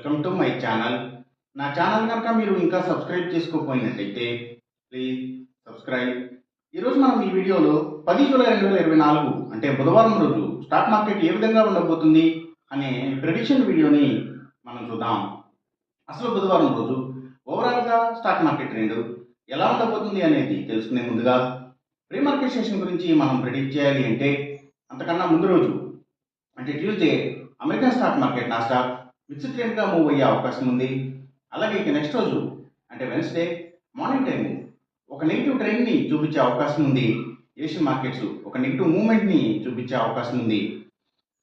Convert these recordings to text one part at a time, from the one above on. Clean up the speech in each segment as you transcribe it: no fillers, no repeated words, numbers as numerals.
Welcome to my channel. నా channel కనుక మీరు ఇంకా సబ్స్క్రైబ్ చేసుకోకపోయినట్టయితే ప్లీజ్ సబ్స్క్రైబ్. ఈరోజు మనం ఈ వీడియోలో 10 జూలై 2024 అంటే బుధవారం రోజు స్టాక్ మార్కెట్ ఏ విధంగా ఉండబోతుంది అనే ప్రెడిక్షన్ వీడియోని మనం చూద్దాం. అసలు బుధవారం రోజు ఓవరాల్గా స్టాక్ మార్కెట్ ట్రెండ్ ఎలా ఉండబోతుంది అనేది తెలుసుకునే ముందుగా ప్రీ మార్కెట్ సెషన్ గురించి మనం ప్రెడిక్ట్ చేయాలి అంటే అంతకన్నా ముందు రోజు అంటే Tuesday American stock market Nasdaq mixed ట్రెండ్గా మూవ్ అయ్యే అవకాశం ఉంది. అలాగే ఇక నెక్స్ట్ రోజు అంటే వెన్స్డే మార్నింగ్ టైము ఒక నెగిటివ్ ట్రెండ్ని చూపించే అవకాశం ఉంది. ఏషియన్ మార్కెట్స్ ఒక నెగిటివ్ మూవ్మెంట్ని చూపించే అవకాశం ఉంది.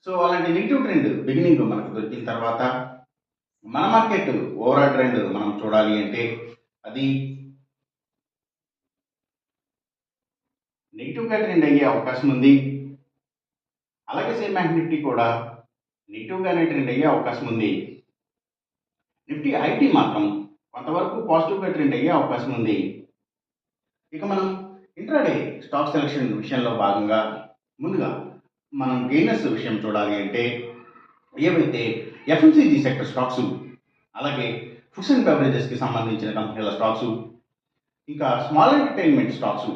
సో అలాంటి నెగిటివ్ ట్రెండ్ బిగినింగ్ మనకు దొరికిన తర్వాత మన మార్కెట్ ఓవరాల్ ట్రెండ్ మనం చూడాలి అంటే అది నెగిటివ్గా ట్రెండ్ అయ్యే అవకాశం ఉంది. అలాగే సేమ్ బ్యాంక్ నిఫ్టీ కూడా నెగిటివ్గానే ట్రెండ్ అయ్యే అవకాశం ఉంది. నిఫ్టీ ఐటీ మాత్రం కొంతవరకు పాజిటివ్గా ట్రెండ్ అయ్యే అవకాశం ఉంది. ఇక మనం ఇంట్రాడే స్టాక్ సెలక్షన్ విషయంలో భాగంగా ముందుగా మనం గెయినర్స్ విషయం చూడాలి అంటే ఏవైతే ఎఫ్ఎంసీజీ సెక్టర్ స్టాక్స్, అలాగే ఫుడ్స్ అండ్ బెవరేజెస్కి సంబంధించిన కంపెనీల స్టాక్స్, ఇంకా స్మాల్ ఎంటర్టైన్మెంట్ స్టాక్స్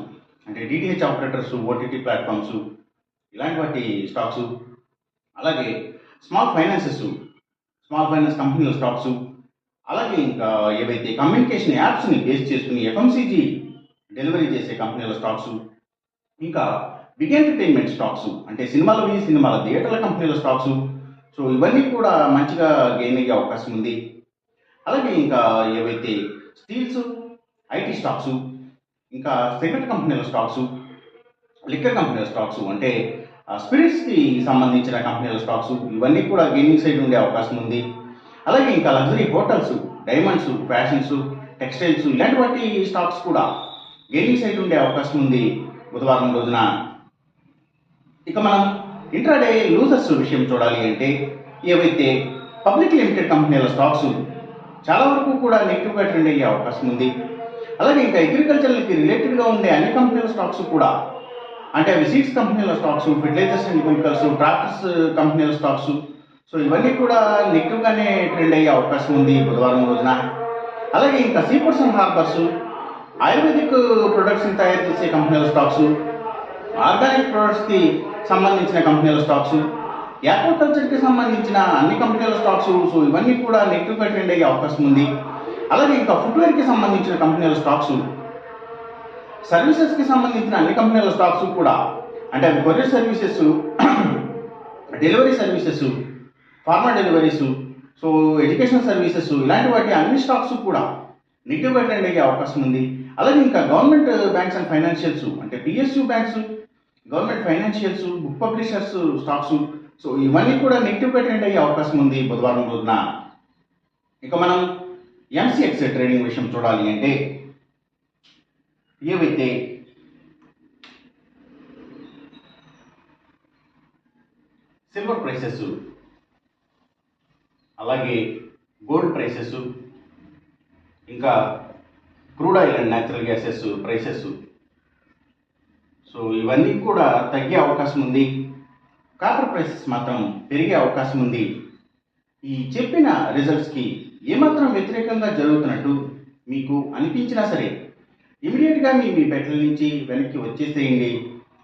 అంటే డిటిహెచ్ ఆపరేటర్స్, ఓటీటీ ప్లాట్ఫామ్స్ ఇలాంటి వాటి స్టాక్స్, అలాగే స్మాల్ ఫైనాన్స్ కంపెనీల స్టాక్స్, అలాగే ఇంకా ఏవైతే కమ్యూనికేషన్ యాప్స్ని బేస్ చేసుకుని ఎఫ్ఎంసీజీ డెలివరీ చేసే కంపెనీల స్టాక్స్, ఇంకా బిగ్ ఎంటర్టైన్మెంట్ స్టాక్స్ అంటే సినిమాల థియేటర్ల కంపెనీల స్టాక్స్. సో ఇవన్నీ కూడా మంచిగా గెయిన్ అయ్యే అవకాశం ఉంది. అలాగే ఇంకా ఏవైతే స్టీల్స్, ఐటీ స్టాక్స్, ఇంకా సిగరెట్ కంపెనీల స్టాక్స్, లిక్కర్ కంపెనీల స్టాక్స్ అంటే స్పిరిట్స్కి సంబంధించిన కంపెనీల స్టాక్స్ ఇవన్నీ కూడా గెయినింగ్ సైడ్ ఉండే అవకాశం ఉంది. అలాగే ఇంకా luxury hotels, diamonds, fashions, textiles ఇలాంటి వాటి స్టాక్స్ కూడా గెయినింగ్ సైడ్ ఉండే అవకాశం ఉంది బుధవారం రోజున. ఇక మనం ఇంట్రాడే లూజర్స్ విషయం చూడాలి అంటే ఏవైతే పబ్లిక్ లిమిటెడ్ కంపెనీల స్టాక్స్ చాలా వరకు కూడా నెగిటివ్గా ట్రెండ్ అయ్యే అవకాశం ఉంది. అలాగే ఇంకా అగ్రికల్చర్కి రిలేటెడ్గా ఉండే అన్ని కంపెనీల స్టాక్స్ కూడా అంటే అవి సీడ్స్ కంపెనీల stocks, fertilisers and chemicals, tractors కంపెనీల స్టాక్స్. సో ఇవన్నీ కూడా నెగిటివ్గానే ట్రెండ్ అయ్యే అవకాశం ఉంది బుధవారం రోజున. అలాగే ఇంకా సీపోర్ట్స్ అండ్ హార్బర్స్, ఆయుర్వేదిక్ ప్రొడక్ట్స్ని తయారు చేసే కంపెనీల స్టాక్స్, ఆర్గానిక్ ప్రొడక్ట్స్కి సంబంధించిన కంపెనీల స్టాక్స్, యాక్వాకల్చర్కి సంబంధించిన అన్ని కంపెనీల స్టాక్స్. సో ఇవన్నీ కూడా నెగిటివ్గా ట్రెండ్ అయ్యే అవకాశం ఉంది. అలాగే ఇంకా ఫుట్వేర్కి సంబంధించిన కంపెనీల స్టాక్స్, సర్వీసెస్కి సంబంధించిన అన్ని కంపెనీల స్టాక్స్ కూడా అంటే అవి courier services, delivery services, pharma deliveries, so education services ఇలాంటి వాటి అన్ని స్టాక్స్ కూడా నెగిటివ్గా ట్రెండ్ అయ్యే అవకాశం ఉంది. అలాగే ఇంకా గవర్నమెంట్ బ్యాంక్స్ అండ్ ఫైనాన్షియల్స్ అంటే PSU banks, government financials, book publishers stocks. So ఇవన్నీ కూడా నెగిటివ్గా ట్రెండ్ అయ్యే అవకాశం ఉంది బుధవారం రోజున. ఇక మనం ఎంసీఎక్స్ ట్రేడింగ్ విషయం చూడాలి అంటే ఏవైతే సిల్వర్ ప్రైసెస్, అలాగే గోల్డ్ ప్రైసెస్, ఇంకా crude oil and natural gases prices, so ఇవన్నీ కూడా తగ్గే అవకాశం ఉంది. కాపర్ ప్రైసెస్ మాత్రం పెరిగే అవకాశం ఉంది. ఈ చెప్పిన రిజల్ట్స్కి ఏమాత్రం వ్యతిరేకంగా జరుగుతున్నట్టు మీకు అనిపించినా సరే ఇమీడియట్గా మీ పెట్టెల నుంచి వెనక్కి వచ్చేసేయండి.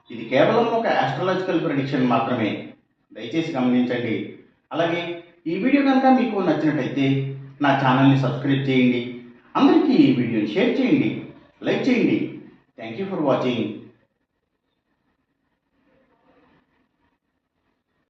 ఇది కేవలం ఒక ఆస్ట్రాలజికల్ ప్రెడిక్షన్ మాత్రమే, దయచేసి గమనించండి. అలాగే ఈ వీడియో కనుక మీకు నచ్చినట్టయితే నా ఛానల్ని సబ్స్క్రైబ్ చేయండి, అందరికీ ఈ వీడియోని షేర్ చేయండి, లైక్ చేయండి. Thank you for watching.